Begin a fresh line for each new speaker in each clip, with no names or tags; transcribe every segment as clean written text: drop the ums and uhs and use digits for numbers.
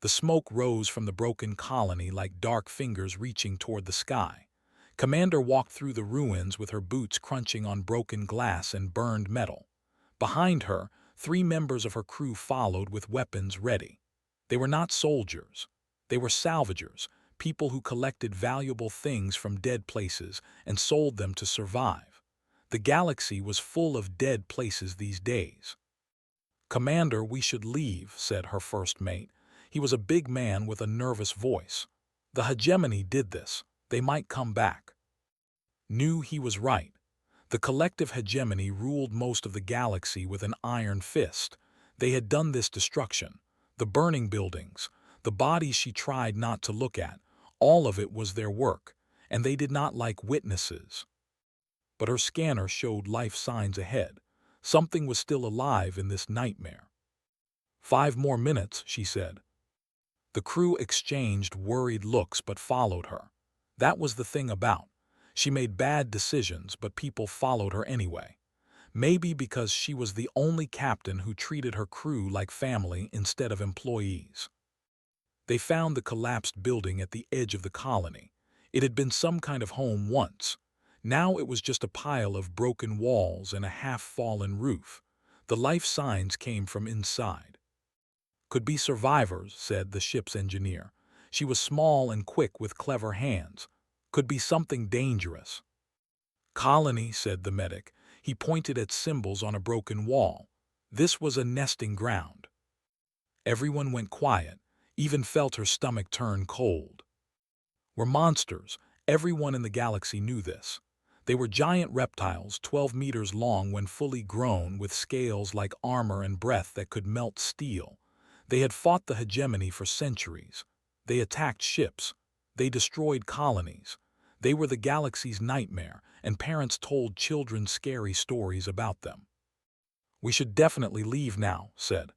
The smoke rose from the broken colony like dark fingers reaching toward the sky. Commander walked through the ruins with her boots crunching on broken glass and burned metal. Behind her, 3 members of her crew followed with weapons ready. They were not soldiers. They were salvagers, people who collected valuable things from dead places and sold them to survive. The galaxy was full of dead places these days. "Commander, we should leave," said her first mate. He was a big man with a nervous voice. "The hegemony did this. They might come back." Knew he was right. The collective hegemony ruled most of the galaxy with an iron fist. They had done this destruction. The burning buildings, the bodies she tried not to look at, all of it was their work, and they did not like witnesses. But her scanner showed life signs ahead. Something was still alive in this nightmare. "5 more minutes," she said. The crew exchanged worried looks but followed her. That was the thing about. She made bad decisions, but people followed her anyway. Maybe because she was the only captain who treated her crew like family instead of employees. They found the collapsed building at the edge of the colony. It had been some kind of home once. Now it was just a pile of broken walls and a half-fallen roof. The life signs came from inside. "Could be survivors," said the ship's engineer. She was small and quick with clever hands. "Could be something dangerous." "Colony," said the medic. He pointed at symbols on a broken wall. This was a nesting ground. Everyone went quiet, even felt her stomach turn cold. Were monsters. Everyone in the galaxy knew this. They were giant reptiles, 12 meters long when fully grown, with scales like armor and breath that could melt steel. They had fought the hegemony for centuries. They attacked ships. They destroyed colonies. They were the galaxy's nightmare, and parents told children scary stories about them. "We should definitely leave now," said,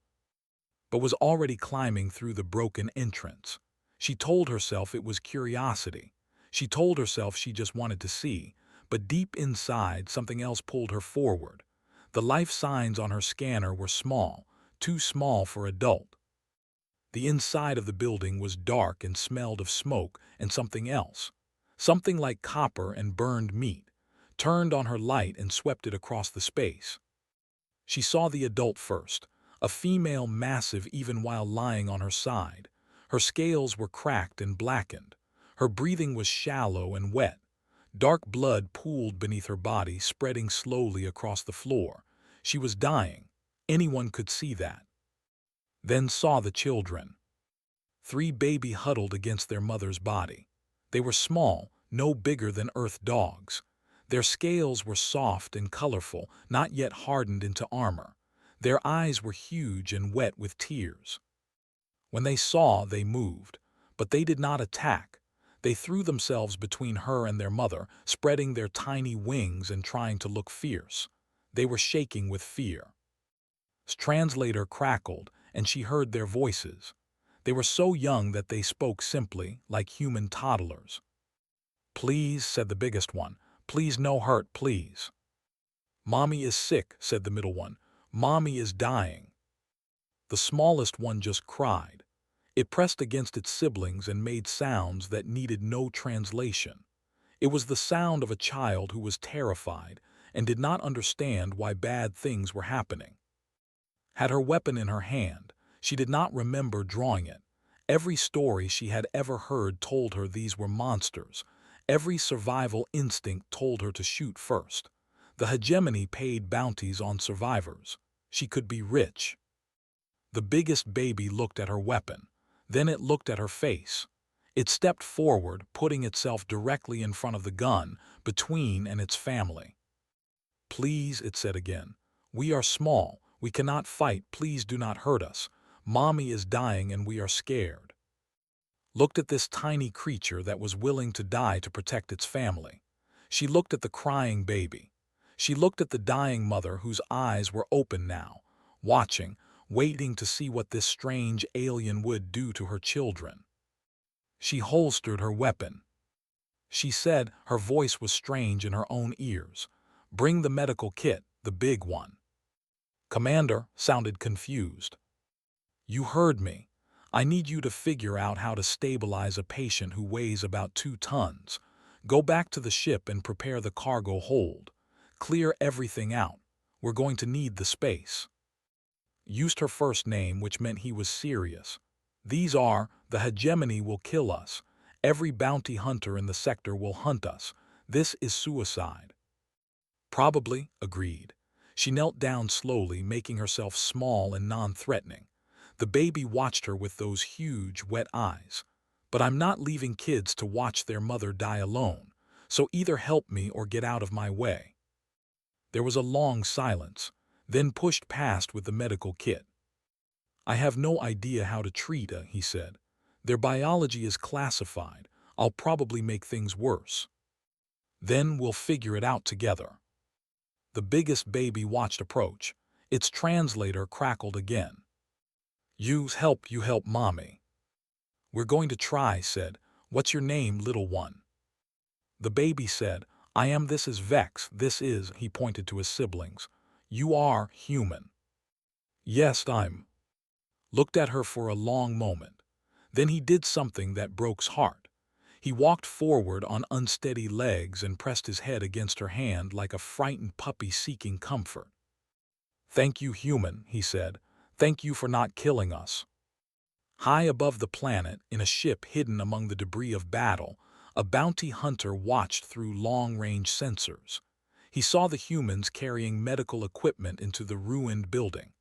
but was already climbing through the broken entrance. She told herself it was curiosity. She told herself she just wanted to see, but deep inside something else pulled her forward. The life signs on her scanner were small, too small for adult. The inside of the building was dark and smelled of smoke and something else. Something like copper and burned meat, turned on her light and swept it across the space. She saw the adult first, a female massive even while lying on her side. Her scales were cracked and blackened. Her breathing was shallow and wet. Dark blood pooled beneath her body, spreading slowly across the floor. She was dying. Anyone could see that. Then saw the children. 3 baby huddled against their mother's body. They were small, no bigger than earth dogs. Their scales were soft and colorful, not yet hardened into armor. Their eyes were huge and wet with tears. When they saw, they moved, but they did not attack. They threw themselves between her and their mother, spreading their tiny wings and trying to look fierce. They were shaking with fear. Translator crackled, and she heard their voices. They were so young that they spoke simply, like human toddlers. "Please," said the biggest one. "Please, no hurt, please." "Mommy is sick," said the middle one. "Mommy is dying." The smallest one just cried. It pressed against its siblings and made sounds that needed no translation. It was the sound of a child who was terrified and did not understand why bad things were happening. Had her weapon in her hand. She did not remember drawing it. Every story she had ever heard told her these were monsters. Every survival instinct told her to shoot first. The hegemony paid bounties on survivors. She could be rich. The biggest baby looked at her weapon. Then it looked at her face. It stepped forward, putting itself directly in front of the gun, between and its family. "Please," it said again. "We are small. We cannot fight. Please do not hurt us. Mommy is dying and we are scared." Looked at this tiny creature that was willing to die to protect its family. She looked at the crying baby. She looked at the dying mother whose eyes were open now, watching, waiting to see what this strange alien would do to her children. She holstered her weapon. She said, her voice was strange in her own ears, "Bring the medical kit, the big one." Commander sounded confused. "You heard me. I need you to figure out how to stabilize a patient who weighs about 2 tons. Go back to the ship and prepare the cargo hold. Clear everything out. We're going to need the space. Used her first name, which meant he was serious. These are, the hegemony will kill us. Every bounty hunter in the sector will hunt us. This is suicide. Probably, agreed. She knelt down slowly, making herself small and non-threatening. The baby watched her with those huge, wet eyes. But I'm not leaving kids to watch their mother die alone, so either help me or get out of my way. There was a long silence, then pushed past with the medical kit. I have no idea how to treat her, he said. Their biology is classified. I'll probably make things worse. Then we'll figure it out together. The biggest baby watched approach. Its translator crackled again. You help mommy. We're going to try, said. What's your name, little one? The baby said, This is Vex, this is, he pointed to his siblings. You are human. Yes, I'm. Looked at her for a long moment. Then he did something that broke's heart. He walked forward on unsteady legs and pressed his head against her hand like a frightened puppy seeking comfort. Thank you, human, he said. Thank you for not killing us. High above the planet, in a ship hidden among the debris of battle, a bounty hunter watched through long-range sensors. He saw the humans carrying medical equipment into the ruined building.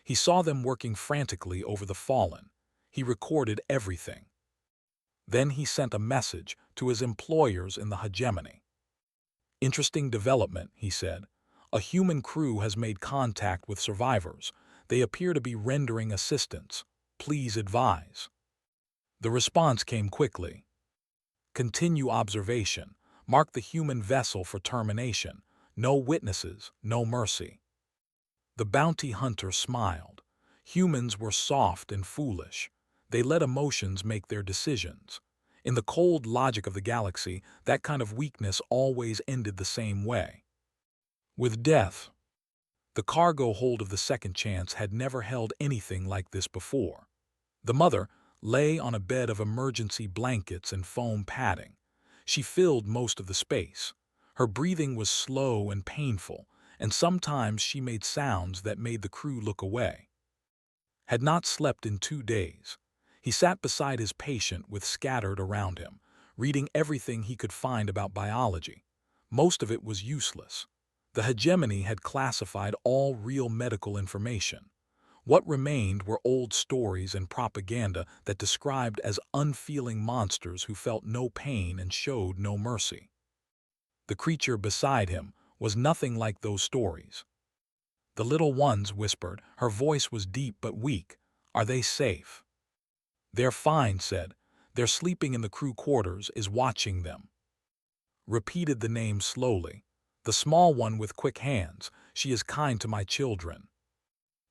He saw them working frantically over the fallen. He recorded everything. Then he sent a message to his employers in the hegemony. Interesting development, he said. A human crew has made contact with survivors. They appear to be rendering assistance. Please advise. The response came quickly. Continue observation. Mark the human vessel for termination. No witnesses, no mercy. The bounty hunter smiled. Humans were soft and foolish. They let emotions make their decisions. In the cold logic of the galaxy, that kind of weakness always ended the same way. With death. The cargo hold of the Second Chance had never held anything like this before. The mother lay on a bed of emergency blankets and foam padding. She filled most of the space. Her breathing was slow and painful, and sometimes she made sounds that made the crew look away. Had not slept in 2 days. He sat beside his patient with scattered around him, reading everything he could find about biology. Most of it was useless. The hegemony had classified all real medical information. What remained were old stories and propaganda that described as unfeeling monsters who felt no pain and showed no mercy. The creature beside him was nothing like those stories. The little ones whispered. Her voice was deep but weak. Are they safe? They're fine, said. They're sleeping in the crew quarters is watching them. Repeated the name slowly. The small one with quick hands. She is kind to my children.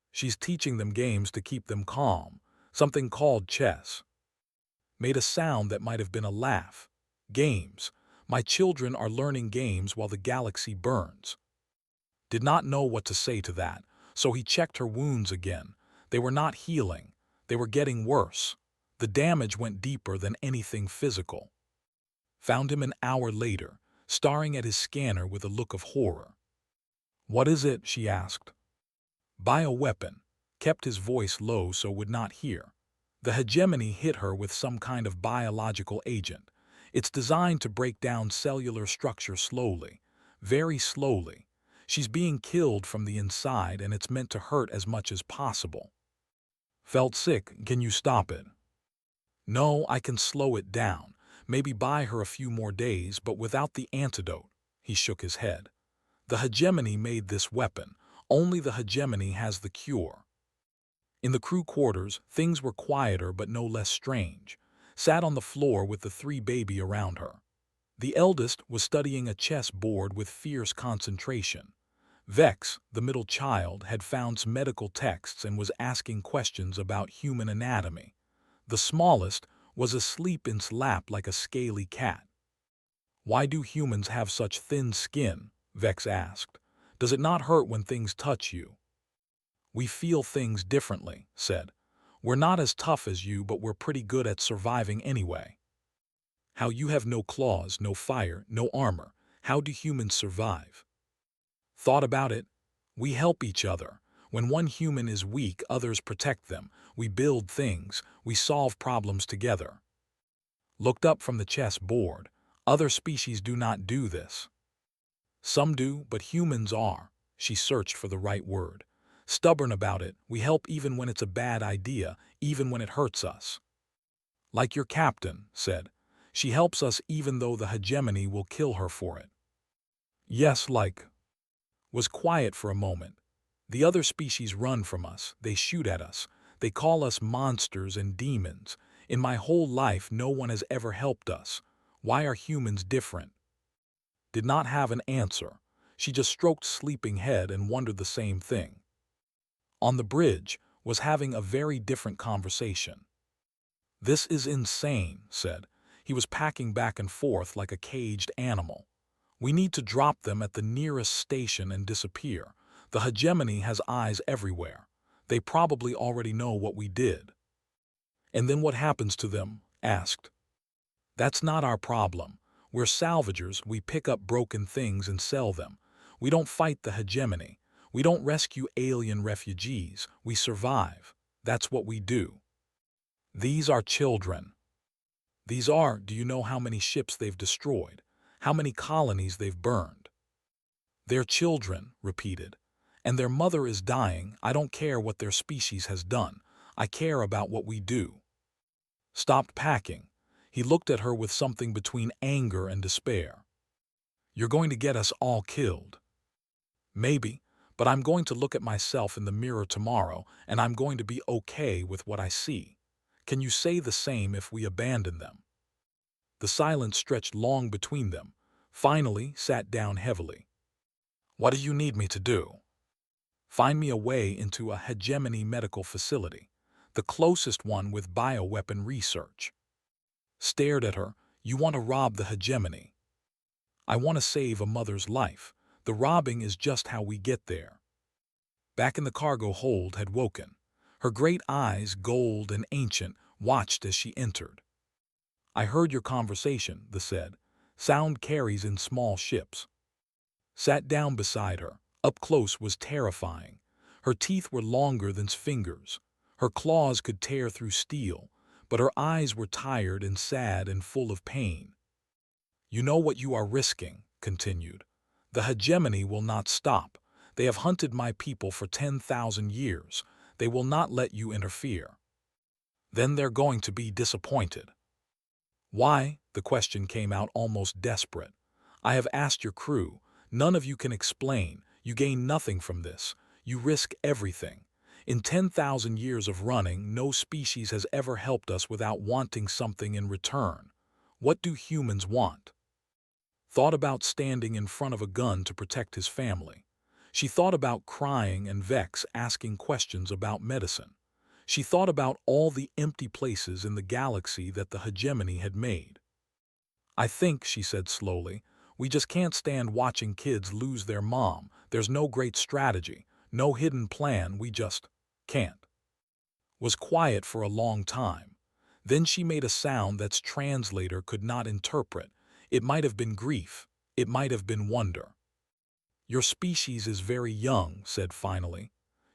She's teaching them games to keep them calm. Something called chess. Made a sound that might have been a laugh. Games. My children are learning games while the galaxy burns. Did not know what to say to that, so he checked her wounds again. They were not healing. They were getting worse. The damage went deeper than anything physical. Found him an hour later, staring at his scanner with a look of horror. What is it? She asked. Bioweapon. Kept his voice low so would not hear. The hegemony hit her with some kind of biological agent. It's designed to break down cellular structure slowly, very slowly. She's being killed from the inside and it's meant to hurt as much as possible. Felt sick, can you stop it? No, I can slow it down. Maybe buy her a few more days, but without the antidote. He shook his head. The hegemony made this weapon. Only the hegemony has the cure. In the crew quarters, things were quieter but no less strange. Sat on the floor with the 3 baby around her. The eldest was studying a chess board with fierce concentration. Vex, the middle child, had found some medical texts and was asking questions about human anatomy. The smallest was asleep in his lap like a scaly cat. Why do humans have such thin skin? Vex asked. Does it not hurt when things touch you? We feel things differently, said. We're not as tough as you, but we're pretty good at surviving anyway. How you have no claws, no fire, no armor. How do humans survive? Thought about it? We help each other. When one human is weak, others protect them. We build things. We solve problems together. Looked up from the chess board. Other species do not do this. Some do, but humans are. She searched for the right word. Stubborn about it, we help even when it's a bad idea, even when it hurts us. Like your captain said, she helps us even though the hegemony will kill her for it. Yes, like. Was quiet for a moment. The other species run from us, they shoot at us, they call us monsters and demons. In my whole life, no one has ever helped us. Why are humans different? Did not have an answer. She just stroked sleeping head and wondered the same thing. On the bridge, was having a very different conversation. This is insane, said. He was packing back and forth like a caged animal. We need to drop them at the nearest station and disappear. The hegemony has eyes everywhere. They probably already know what we did. And then what happens to them? Asked. That's not our problem. We're salvagers, we pick up broken things and sell them. We don't fight the hegemony. We don't rescue alien refugees. We survive. That's what we do. These are children. These are, do you know how many ships they've destroyed? How many colonies they've burned? They're children, repeated. And their mother is dying. I don't care what their species has done. I care about what we do. Stopped packing. He looked at her with something between anger and despair. You're going to get us all killed. Maybe, but I'm going to look at myself in the mirror tomorrow, and I'm going to be okay with what I see. Can you say the same if we abandon them? The silence stretched long between them. Finally, sat down heavily. What do you need me to do? Find me a way into a hegemony medical facility, the closest one with bioweapon research. Stared at her. You want to rob the hegemony. I want to save a mother's life. The robbing is just how we get there. Back in the cargo hold had woken. Her great eyes, gold and ancient, watched as she entered. I heard your conversation, the said. Sound carries in small ships. Sat down beside her. Up close was terrifying. Her teeth were longer than fingers. Her claws could tear through steel, but her eyes were tired and sad and full of pain. You know what you are risking, continued. The hegemony will not stop. They have hunted my people for 10,000 years. They will not let you interfere. Then they're going to be disappointed. Why? The question came out almost desperate. I have asked your crew. None of you can explain. You gain nothing from this. You risk everything. In 10,000 years of running, no species has ever helped us without wanting something in return. What do humans want? Thought about standing in front of a gun to protect his family. She thought about crying and Vex asking questions about medicine. She thought about all the empty places in the galaxy that the hegemony had made. I think, she said slowly, we just can't stand watching kids lose their mom. There's no great strategy, no hidden plan, we just can't. Was quiet for a long time. Then she made a sound that's translator could not interpret. It might have been grief. It might have been wonder. Your species is very young, said finally.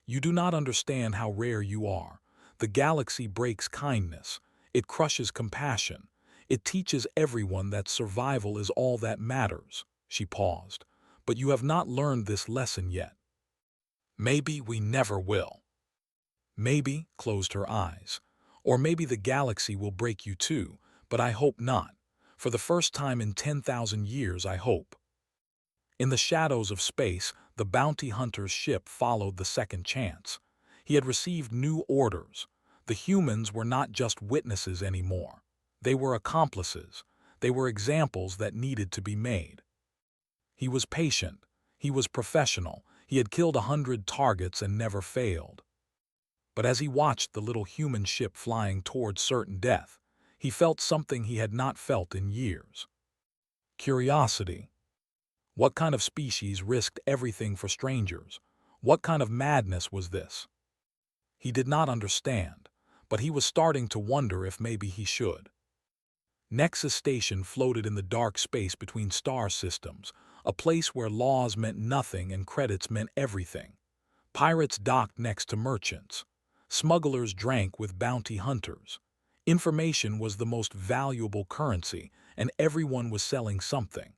You do not understand how rare you are. The galaxy breaks kindness. It crushes compassion. It teaches everyone that survival is all that matters. She paused. But you have not learned this lesson yet. Maybe we never will. Maybe, closed her eyes. Or maybe the galaxy will break you too, but I hope not. For the first time in 10,000 years, I hope. In the shadows of space, the bounty hunter's ship followed the second chance. He had received new orders. The humans were not just witnesses anymore. They were accomplices. They were examples that needed to be made. He was patient. He was professional. He had killed 100 targets and never failed. But as he watched the little human ship flying towards certain death, he felt something he had not felt in years. Curiosity. What kind of species risked everything for strangers? What kind of madness was this? He did not understand, but he was starting to wonder if maybe he should. Nexus Station floated in the dark space between star systems, a place where laws meant nothing and credits meant everything. Pirates docked next to merchants. Smugglers drank with bounty hunters. Information was the most valuable currency, and everyone was selling something.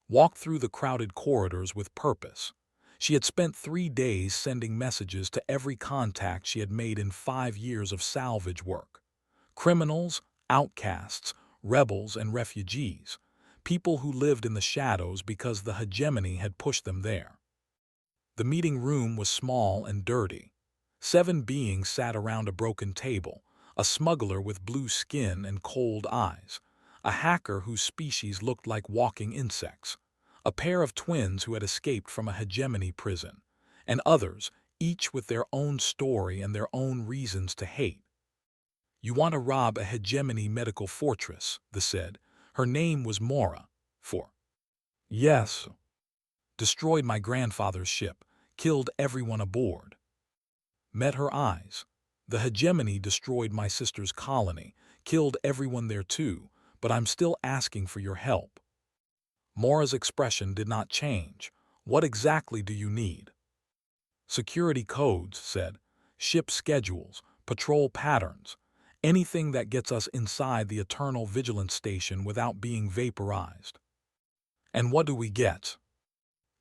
Walked through the crowded corridors with purpose. She had spent 3 days sending messages to every contact she had made in 5 years of salvage work. Criminals, outcasts, rebels, and refugees. People who lived in the shadows because the hegemony had pushed them there. The meeting room was small and dirty. 7 beings sat around a broken table, a smuggler with blue skin and cold eyes, a hacker whose species looked like walking insects, a pair of twins who had escaped from a hegemony prison, and others, each with their own story and their own reasons to hate. "You want to rob a hegemony medical fortress," they said. Her name was Mora. "For yes. Destroyed my grandfather's ship, killed everyone aboard." Met her eyes. "The hegemony destroyed my sister's colony, killed everyone there too, but I'm still asking for your help." Mora's expression did not change. "What exactly do you need?" "Security codes," said. "Ship schedules, patrol patterns, anything that gets us inside the eternal vigilance station without being vaporized." "And what do we get?"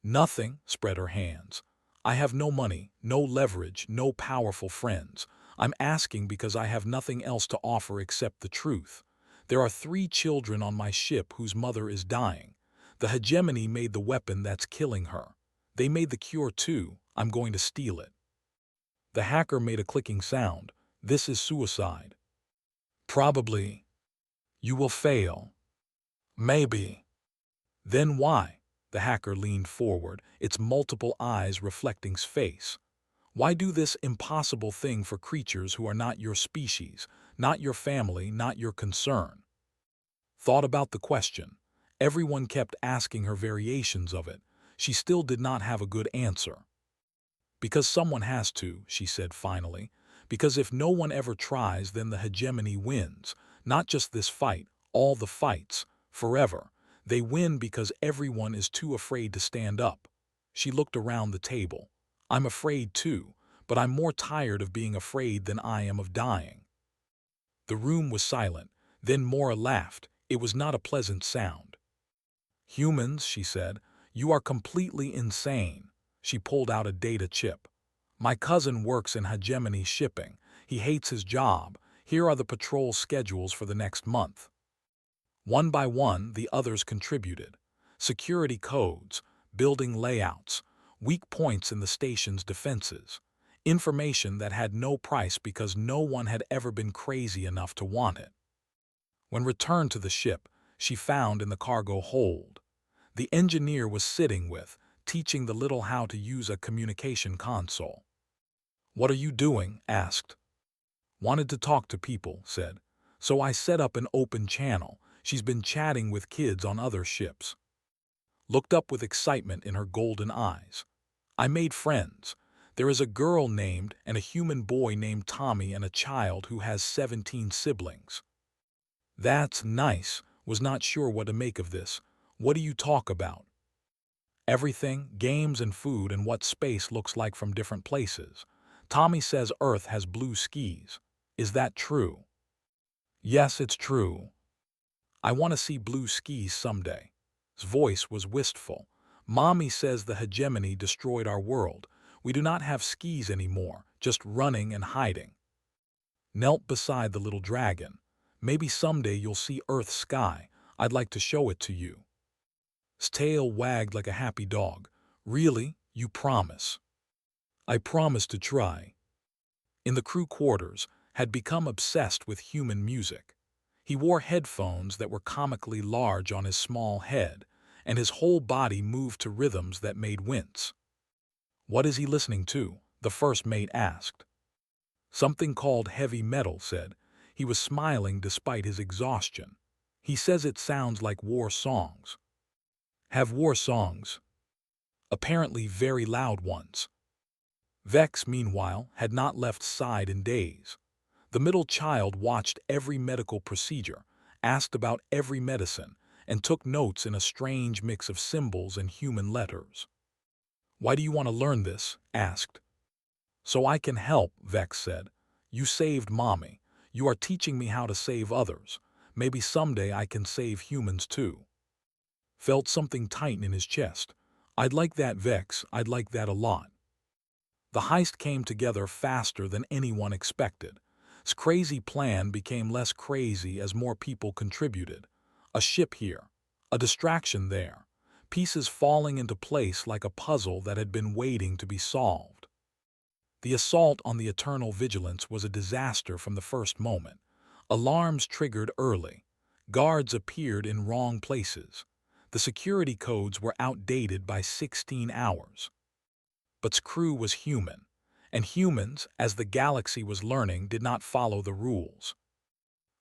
"Nothing," spread her hands. "I have no money, no leverage, no powerful friends. I'm asking because I have nothing else to offer except the truth. There are 3 children on my ship whose mother is dying. The hegemony made the weapon that's killing her. They made the cure too. I'm going to steal it." The hacker made a clicking sound. "This is suicide." "Probably. You will fail." "Maybe." "Then why?" The hacker leaned forward, its multiple eyes reflecting space. "Why do this impossible thing for creatures who are not your species, not your family, not your concern?" Thought about the question. Everyone kept asking her variations of it. She still did not have a good answer. "Because someone has to," she said finally. "Because if no one ever tries, then the hegemony wins. Not just this fight, all the fights, forever. They win because everyone is too afraid to stand up." She looked around the table. "I'm afraid too, but I'm more tired of being afraid than I am of dying." The room was silent. Then Mora laughed. It was not a pleasant sound. "Humans," she said, "you are completely insane." She pulled out a data chip. "My cousin works in hegemony shipping. He hates his job. Here are the patrol schedules for the next month." One by one, the others contributed. Security codes, building layouts, weak points in the station's defenses, information that had no price because no one had ever been crazy enough to want it. When returned to the ship, she found in the cargo hold. The engineer was sitting with, teaching the little how to use a communication console. "What are you doing?" asked. "Wanted to talk to people," said. "So I set up an open channel. She's been chatting with kids on other ships." Looked up with excitement in her golden eyes. "I made friends. There is a girl named and a human boy named Tommy and a child who has 17 siblings." "That's nice." Was not sure what to make of this. "What do you talk about?" "Everything, games and food and what space looks like from different places. Tommy says Earth has blue skis. Is that true?" "Yes, it's true. I want to see blue skis someday." His voice was wistful. "Mommy says the hegemony destroyed our world. We do not have skis anymore, just running and hiding." Knelt beside the little dragon. "Maybe someday you'll see Earth's sky. I'd like to show it to you." His tail wagged like a happy dog. "Really? You promise?" "I promise to try." In the crew quarters, had become obsessed with human music. He wore headphones that were comically large on his small head, and his whole body moved to rhythms that made wince. "What is he listening to?" the first mate asked. "Something called heavy metal," said. He was smiling despite his exhaustion. "He says it sounds like war songs." "Have war songs?" "Apparently very loud ones." Vex, meanwhile, had not left side in days. The middle child watched every medical procedure, asked about every medicine, and took notes in a strange mix of symbols and human letters. "Why do you want to learn this?" asked. "So I can help," Vex said. "You saved Mommy. You are teaching me how to save others. Maybe someday I can save humans too." Felt something tighten in his chest. "I'd like that, Vex. I'd like that a lot." The heist came together faster than anyone expected. His crazy plan became less crazy as more people contributed. A ship here, a distraction there, pieces falling into place like a puzzle that had been waiting to be solved. The assault on the Eternal Vigilance was a disaster from the first moment. Alarms triggered early. Guards appeared in wrong places. The security codes were outdated by 16 hours. But's crew was human, and humans, as the galaxy was learning, did not follow the rules.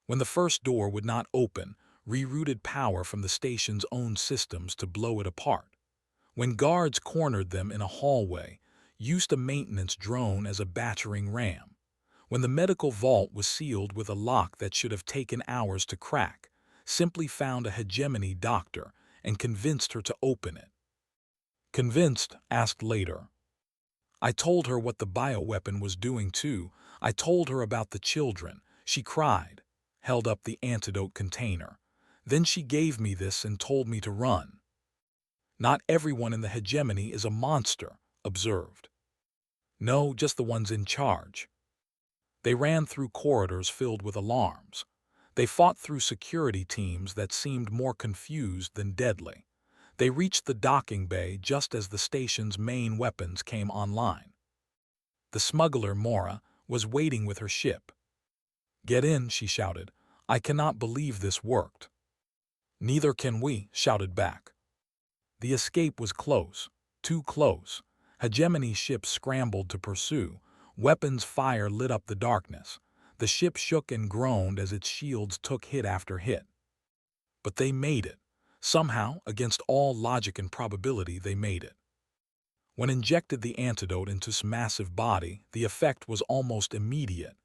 When the first door would not open, rerouted power from the station's own systems to blow it apart. When guards cornered them in a hallway, used a maintenance drone as a battering ram. When the medical vault was sealed with a lock that should have taken hours to crack, simply found a hegemony doctor and convinced her to open it. Convinced, asked later. I told her what the bioweapon was doing too. I told her about the children. She cried, held up the antidote container. Then she gave me this and told me to run. Not everyone in the hegemony is a monster, observed. No, just the ones in charge. They ran through corridors filled with alarms. They fought through security teams that seemed more confused than deadly. They reached the docking bay just as the station's main weapons came online. The smuggler, Mora, was waiting with her ship. "Get in," she shouted. "I cannot believe this worked." "Neither can we," shouted back. The escape was close, too close. Hegemony ships scrambled to pursue. Weapons fire lit up the darkness. The ship shook and groaned as its shields took hit after hit. But they made it. Somehow, against all logic and probability, they made it. When injected the antidote into his massive body, the effect was almost immediate.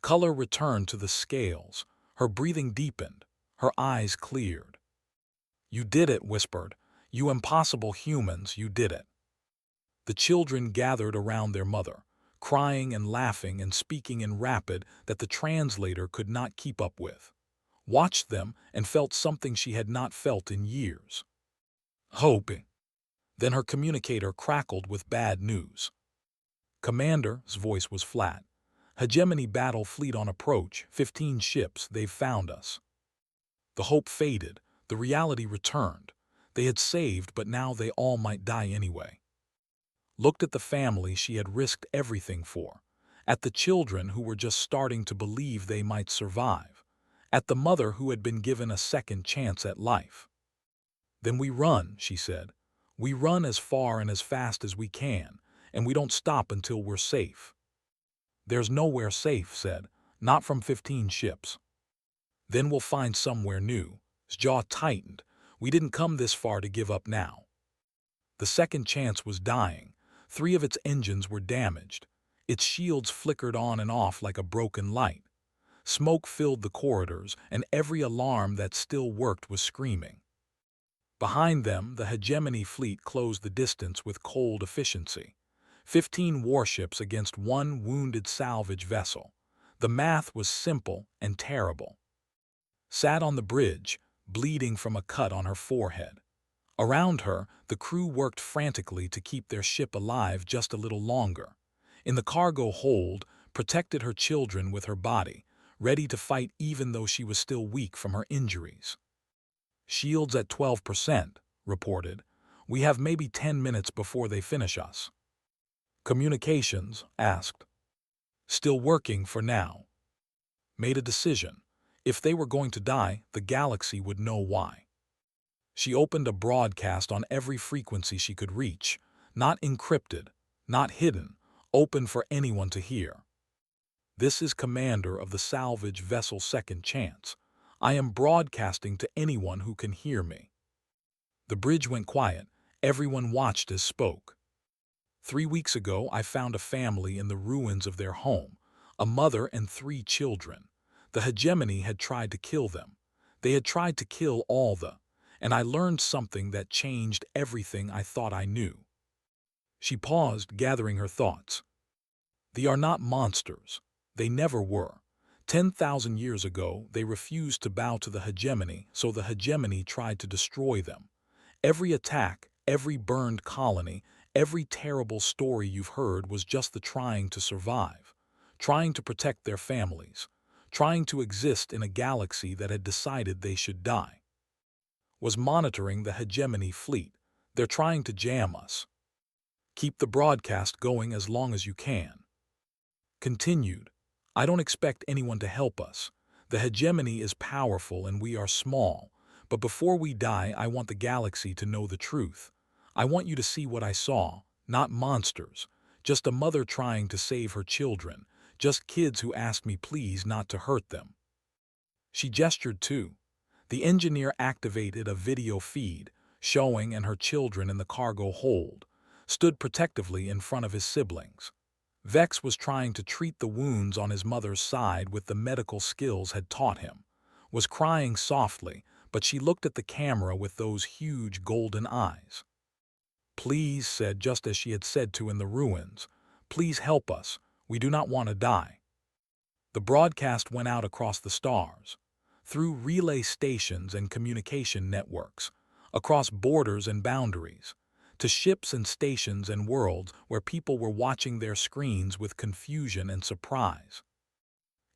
Color returned to the scales. Her breathing deepened. Her eyes cleared. "You did it," whispered. "You impossible humans, you did it." The children gathered around their mother, crying and laughing and speaking in rapid that the translator could not keep up with. Watched them and felt something she had not felt in years. Hope. Then her communicator crackled with bad news. "Commander's voice was flat. Hegemony battle fleet on approach, 15 ships, they've found us." The hope faded, the reality returned. They had saved, but now they all might die anyway. Looked at the family she had risked everything for, at the children who were just starting to believe they might survive, at the mother who had been given a second chance at life. "Then we run," she said. "We run as far and as fast as we can, and we don't stop until we're safe." "There's nowhere safe," said. "Not from 15 ships." "Then we'll find somewhere new." His jaw tightened. "We didn't come this far to give up now." The second chance was dying. 3 of its engines were damaged. Its shields flickered on and off like a broken light. Smoke filled the corridors, and every alarm that still worked was screaming. Behind them, the hegemony fleet closed the distance with cold efficiency. 15 warships against 1 wounded salvage vessel. The math was simple and terrible. Sat on the bridge, bleeding from a cut on her forehead. Around her, the crew worked frantically to keep their ship alive just a little longer. In the cargo hold, protected her children with her body, ready to fight even though she was still weak from her injuries. "Shields at 12%, reported. "We have maybe 10 minutes before they finish us." "Communications?" asked. "Still working for now." Made a decision. If they were going to die, the galaxy would know why. She opened a broadcast on every frequency she could reach, not encrypted, not hidden, open for anyone to hear. "This is Commander of the salvage vessel Second Chance. I am broadcasting to anyone who can hear me." The bridge went quiet. Everyone watched as spoke. 3 weeks ago, I found a family in the ruins of their home. A mother and 3 children. The hegemony had tried to kill them. They had tried to kill all the, and I learned something that changed everything I thought I knew. She paused, gathering her thoughts. They are not monsters. They never were. 10,000 years ago, they refused to bow to the hegemony, so the hegemony tried to destroy them. Every attack, every burned colony, every terrible story you've heard was just the trying to survive, trying to protect their families, trying to exist in a galaxy that had decided they should die. Was monitoring the hegemony fleet. They're trying to jam us. Keep the broadcast going as long as you can. Continued. I don't expect anyone to help us. The hegemony is powerful and we are small, but before we die I want the galaxy to know the truth. I want you to see what I saw, not monsters, just a mother trying to save her children, just kids who asked me please not to hurt them. She gestured too. The engineer activated a video feed, showing and her children in the cargo hold, stood protectively in front of his siblings. Vex was trying to treat the wounds on his mother's side with the medical skills had taught him, was crying softly, but she looked at the camera with those huge golden eyes. Please, said just as she had said to in the ruins, please help us, we do not want to die. The broadcast went out across the stars, through relay stations and communication networks, across borders and boundaries, to ships and stations and worlds where people were watching their screens with confusion and surprise.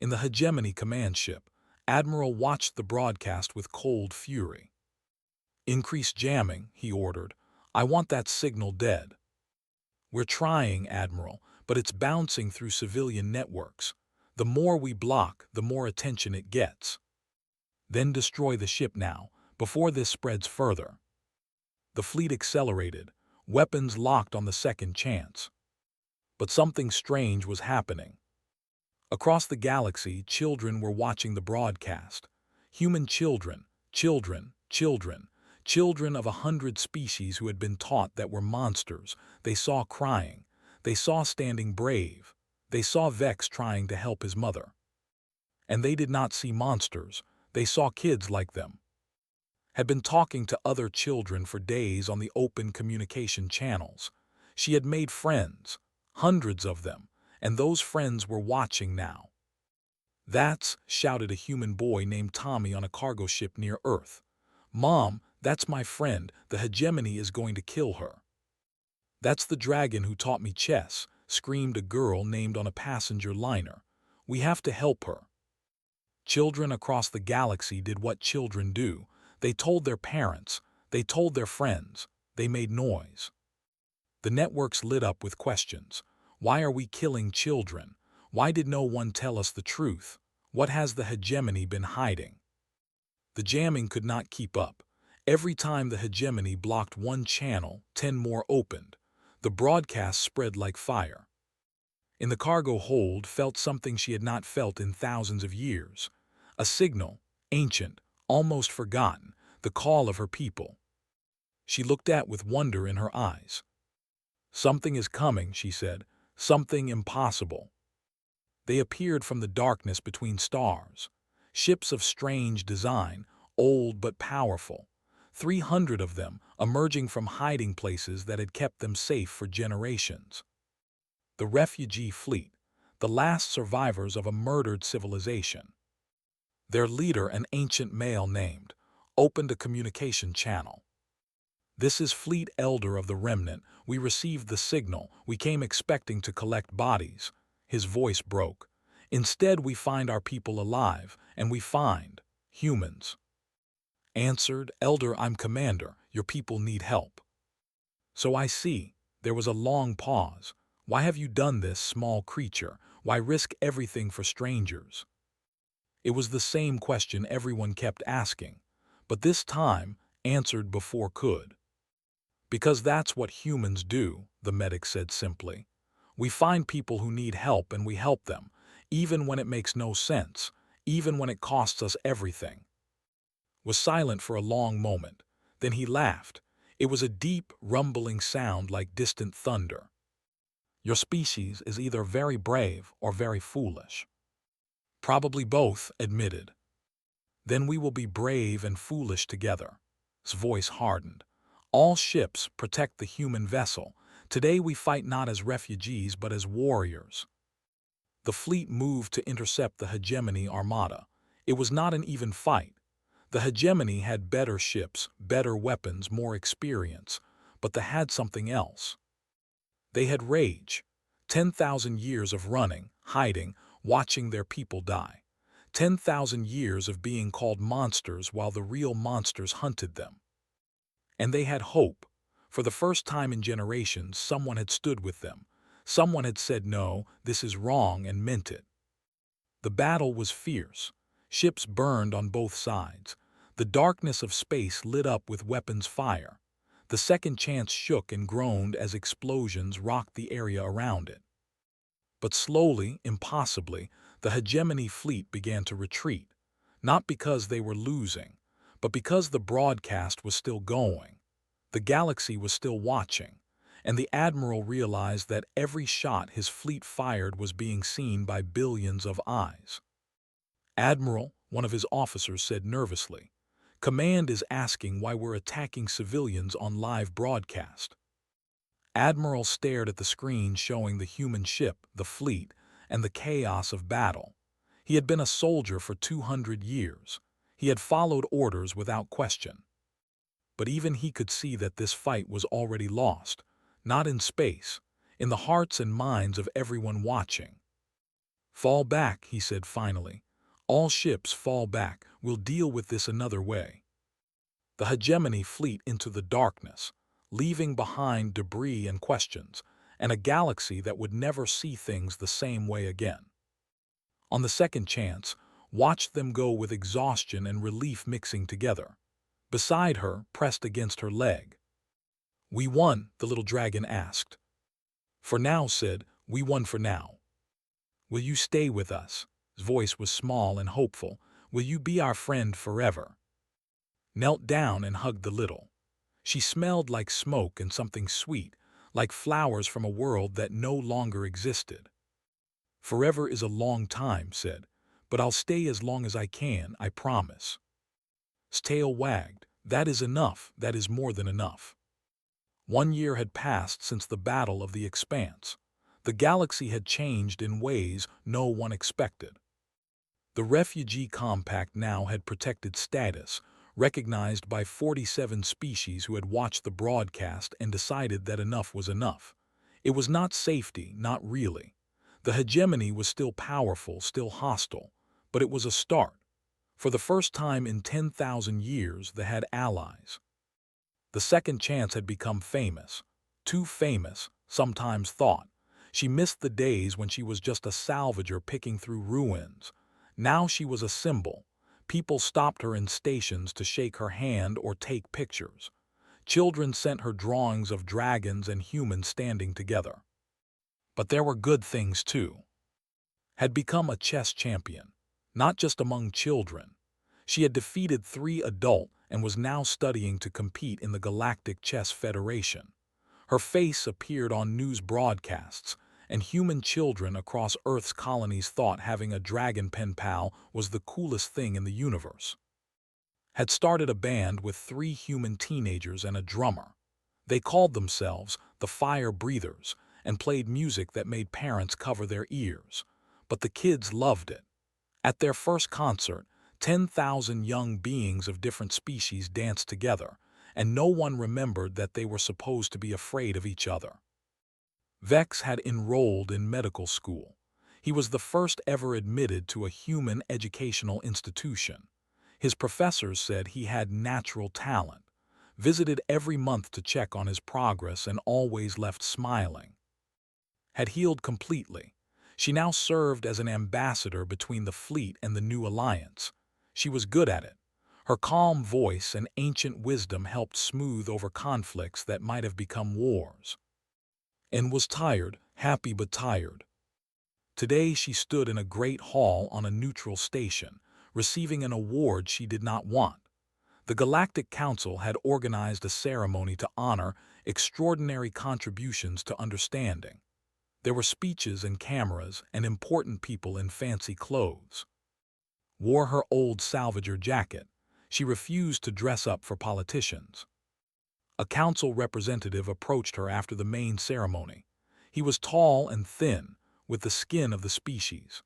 In the hegemony command ship, Admiral watched the broadcast with cold fury. Increase jamming, he ordered. I want that signal dead. We're trying, Admiral, but it's bouncing through civilian networks. The more we block, the more attention it gets. Then destroy the ship now, before this spreads further. The fleet accelerated, weapons locked on the second chance. But something strange was happening. Across the galaxy, children were watching the broadcast. Human children, children of 100 species who had been taught that were monsters. They saw crying. They saw standing brave. They saw Vex trying to help his mother. And they did not see monsters. They saw kids like them. Had been talking to other children for days on the open communication channels. She had made friends, hundreds of them, and those friends were watching now. That's, shouted a human boy named Tommy on a cargo ship near Earth. Mom, that's my friend, the hegemony is going to kill her. That's the dragon who taught me chess, screamed a girl named on a passenger liner. We have to help her. Children across the galaxy did what children do. They told their parents, they told their friends, they made noise. The networks lit up with questions. Why are we killing children? Why did no one tell us the truth? What has the hegemony been hiding? The jamming could not keep up. Every time the hegemony blocked one channel, 10 more opened. The broadcast spread like fire. In the cargo hold felt something she had not felt in thousands of years. A signal, ancient, almost forgotten, the call of her people. She looked at with wonder in her eyes. Something is coming, she said, something impossible. They appeared from the darkness between stars. Ships of strange design, old but powerful. 300 of them, emerging from hiding places that had kept them safe for generations. The refugee fleet, the last survivors of a murdered civilization. Their leader, an ancient male named, opened a communication channel. This is Fleet Elder of the Remnant. We received the signal. We came expecting to collect bodies. His voice broke. Instead, we find our people alive, and we find humans. Answered, Elder, I'm commander. Your people need help. So I see. There was a long pause. Why have you done this, small creature? Why risk everything for strangers? It was the same question everyone kept asking, but this time answered before could. Because that's what humans do, the medic said simply. We find people who need help and we help them, even when it makes no sense, even when it costs us everything. Was silent for a long moment. Then he laughed. It was a deep, rumbling sound like distant thunder. Your species is either very brave or very foolish. Probably both, admitted. Then we will be brave and foolish together. His voice hardened. All ships protect the human vessel. Today we fight not as refugees but as warriors. The fleet moved to intercept the hegemony armada. It was not an even fight. The hegemony had better ships, better weapons, more experience, but they had something else. They had rage. 10,000 years of running, hiding, watching their people die. 10,000 years of being called monsters while the real monsters hunted them. And they had hope. For the first time in generations, someone had stood with them. Someone had said, no, this is wrong, and meant it. The battle was fierce. Ships burned on both sides. The darkness of space lit up with weapons fire. The second chance shook and groaned as explosions rocked the area around it. But slowly, impossibly, the hegemony fleet began to retreat, not because they were losing, but because the broadcast was still going. The galaxy was still watching, and the admiral realized that every shot his fleet fired was being seen by billions of eyes. "Admiral," one of his officers said nervously, "Command is asking why we're attacking civilians on live broadcast." Admiral stared at the screen showing the human ship, the fleet, and the chaos of battle. He had been a soldier for 200 years. He had followed orders without question. But even he could see that this fight was already lost, not in space, in the hearts and minds of everyone watching. "Fall back," he said finally. "All ships fall back. We'll deal with this another way." The hegemony fleet into the darkness, leaving behind debris and questions, and a galaxy that would never see things the same way again. On the second chance, watched them go with exhaustion and relief mixing together. Beside her, pressed against her leg. "We won," the little dragon asked. "For now," said, "we won for now. Will you stay with us?" His voice was small and hopeful. "Will you be our friend forever?" Knelt down and hugged the little. She smelled like smoke and something sweet, like flowers from a world that no longer existed. "Forever is a long time," said, "but I'll stay as long as I can, I promise." His tail wagged. "That is enough, that is more than enough." 1 year had passed since the Battle of the Expanse. The galaxy had changed in ways no one expected. The Refugee Compact now had protected status, recognized by 47 species who had watched the broadcast and decided that enough was enough. It was not safety, not really. The hegemony was still powerful, still hostile, but it was a start. For the first time in 10,000 years, they had allies. The second chance had become famous. Too famous, sometimes thought. She missed the days when she was just a salvager picking through ruins. Now she was a symbol. People stopped her in stations to shake her hand or take pictures. Children sent her drawings of dragons and humans standing together. But there were good things too. Had become a chess champion, not just among children. She had defeated 3 adults and was now studying to compete in the Galactic Chess Federation. Her face appeared on news broadcasts, and human children across Earth's colonies thought having a dragon pen pal was the coolest thing in the universe. Had started a band with 3 human teenagers and a drummer. They called themselves the Fire Breathers and played music that made parents cover their ears. But the kids loved it. At their first concert, 10,000 young beings of different species danced together, and no one remembered that they were supposed to be afraid of each other. Vex had enrolled in medical school. He was the first ever admitted to a human educational institution. His professors said he had natural talent, visited every month to check on his progress and always left smiling. Had healed completely. She now served as an ambassador between the fleet and the new alliance. She was good at it. Her calm voice and ancient wisdom helped smooth over conflicts that might have become wars. And was tired, happy but tired. Today she stood in a great hall on a neutral station, receiving an award she did not want. The Galactic Council had organized a ceremony to honor extraordinary contributions to understanding. There were speeches and cameras and important people in fancy clothes. Wore her old salvager jacket. She refused to dress up for politicians. A council representative approached her after the main ceremony. He was tall and thin, with the skin of the species.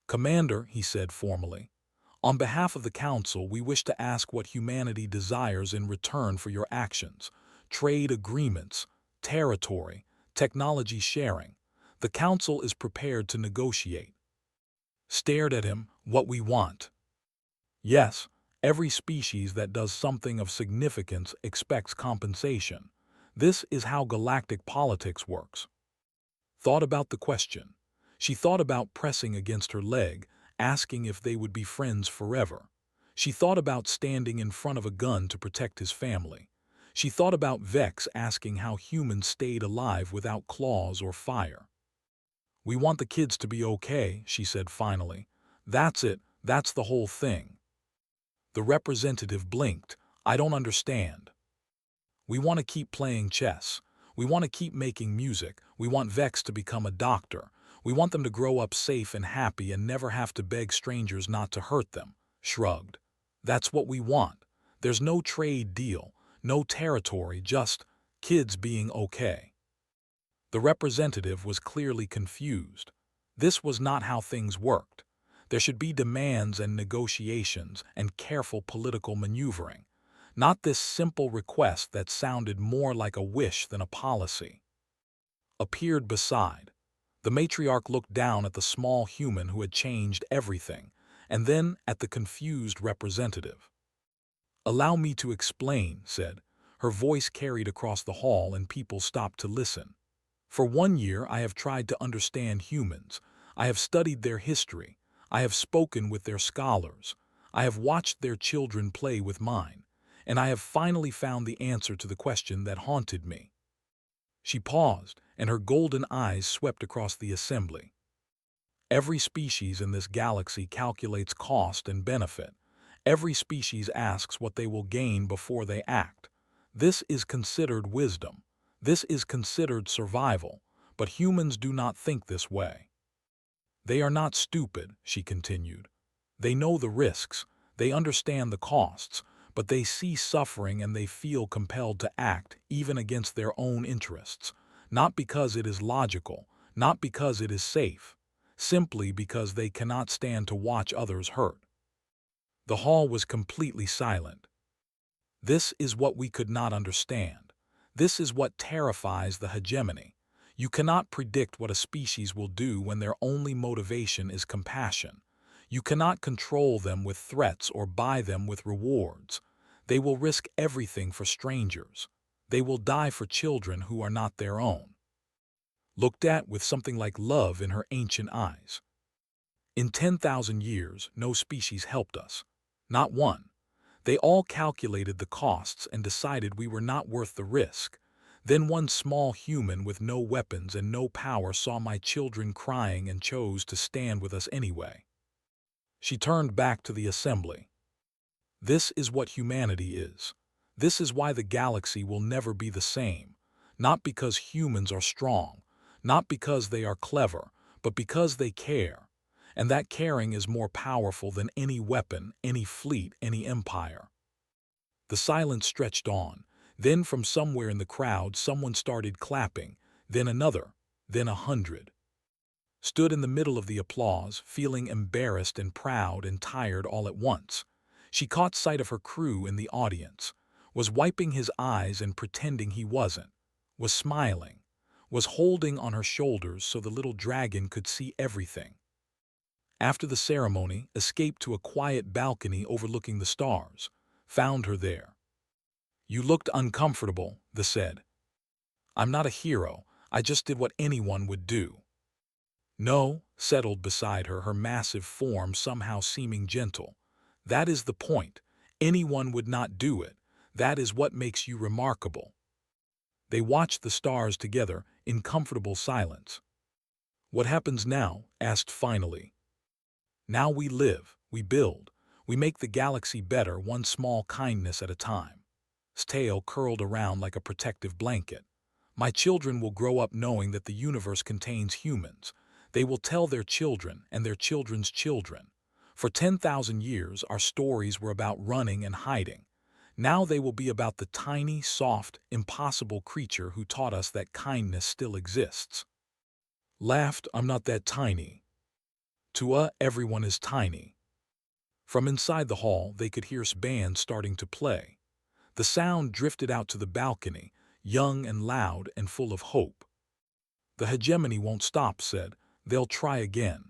"Commander," he said formally, "on behalf of the Council, we wish to ask what humanity desires in return for your actions. Trade agreements, territory, technology sharing. The Council is prepared to negotiate." Stared at him, "What we want." Yes, every species that does something of significance expects compensation. This is how galactic politics works. Thought about the question. She thought about pressing against her leg, asking if they would be friends forever. She thought about standing in front of a gun to protect his family. She thought about Vex asking how humans stayed alive without claws or fire. "We want the kids to be okay," she said finally. "That's it, that's the whole thing." The representative blinked. "I don't understand." "We want to keep playing chess. We want to keep making music. We want Vex to become a doctor. We want them to grow up safe and happy and never have to beg strangers not to hurt them." Shrugged. "That's what we want. There's no trade deal, no territory, just kids being okay." The representative was clearly confused. This was not how things worked. There should be demands and negotiations and careful political maneuvering, not this simple request that sounded more like a wish than a policy. Appeared beside. The matriarch looked down at the small human who had changed everything, and then at the confused representative. "Allow me to explain," said. Her voice carried across the hall and people stopped to listen. "For 1 year I have tried to understand humans. I have studied their history. I have spoken with their scholars. I have watched their children play with mine. And I have finally found the answer to the question that haunted me." She paused, and her golden eyes swept across the assembly. "Every species in this galaxy calculates cost and benefit. Every species asks what they will gain before they act. This is considered wisdom. This is considered survival. But humans do not think this way. They are not stupid," she continued. "They know the risks. They understand the costs. But they see suffering and they feel compelled to act, even against their own interests. Not because it is logical, not because it is safe. Simply because they cannot stand to watch others hurt." The hall was completely silent. This is what we could not understand. This is what terrifies the hegemony. You cannot predict what a species will do when their only motivation is compassion. You cannot control them with threats or buy them with rewards. They will risk everything for strangers. They will die for children who are not their own. Looked at with something like love in her ancient eyes. "In 10,000 years, no species helped us. Not one. They all calculated the costs and decided we were not worth the risk. Then one small human with no weapons and no power saw my children crying and chose to stand with us anyway." She turned back to the assembly. "This is what humanity is. This is why the galaxy will never be the same. Not because humans are strong, not because they are clever, but because they care. And that caring is more powerful than any weapon, any fleet, any empire." The silence stretched on. Then from somewhere in the crowd someone started clapping, then another, then 100. Stood in the middle of the applause, feeling embarrassed and proud and tired all at once. She caught sight of her crew in the audience, was wiping his eyes and pretending he wasn't, was smiling, was holding on her shoulders so the little dragon could see everything. After the ceremony, escaped to a quiet balcony overlooking the stars, found her there. "You looked uncomfortable," they said. "I'm not a hero, I just did what anyone would do." "No," settled beside her, her massive form somehow seeming gentle. "That is the point. Anyone would not do it. That is what makes you remarkable." They watched the stars together in comfortable silence. "What happens now?" asked finally. "Now we live, we build, we make the galaxy better one small kindness at a time." His tail curled around like a protective blanket. My children will grow up knowing that the universe contains humans. They will tell their children and their children's children. For 10,000 years, our stories were about running and hiding. Now they will be about the tiny, soft, impossible creature who taught us that kindness still exists. Laughed, I'm not that tiny. Everyone is tiny. From inside the hall, they could hear bands starting to play. The sound drifted out to the balcony, young and loud and full of hope. The hegemony won't stop, said. They'll try again.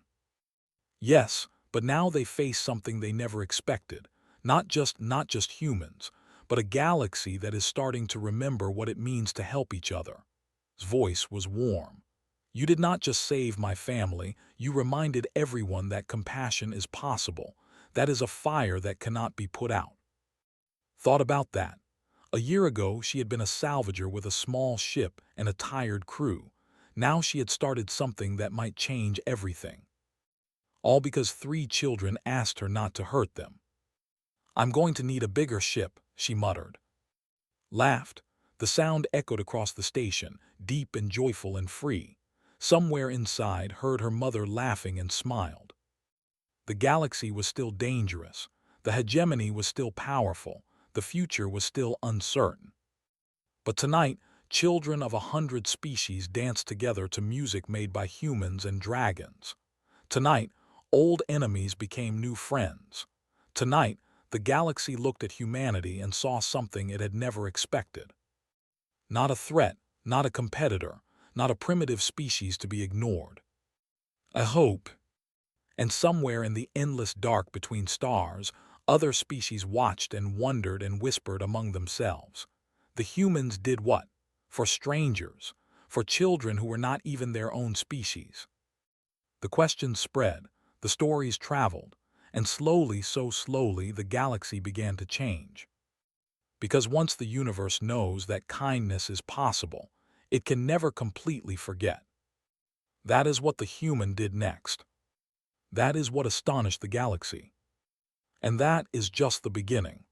Yes, but now they face something they never expected. Not just humans, but a galaxy that is starting to remember what it means to help each other. His voice was warm. You did not just save my family, you reminded everyone that compassion is possible. That is a fire that cannot be put out. Thought about that. A year ago, she had been a salvager with a small ship and a tired crew. Now she had started something that might change everything. All because 3 children asked her not to hurt them. I'm going to need a bigger ship, she muttered. Laughed. The sound echoed across the station, deep and joyful and free. Somewhere inside heard her mother laughing and smiled. The galaxy was still dangerous. The hegemony was still powerful. The future was still uncertain. But tonight, children of 100 species danced together to music made by humans and dragons. Tonight, old enemies became new friends. Tonight, the galaxy looked at humanity and saw something it had never expected. Not a threat, not a competitor, not a primitive species to be ignored. A hope. And somewhere in the endless dark between stars, other species watched and wondered and whispered among themselves. The humans did what? For strangers, for children who were not even their own species. The questions spread, the stories traveled, and slowly, so slowly, the galaxy began to change. Because once the universe knows that kindness is possible, it can never completely forget. That is what the human did next. That is what astonished the galaxy. And that is just the beginning.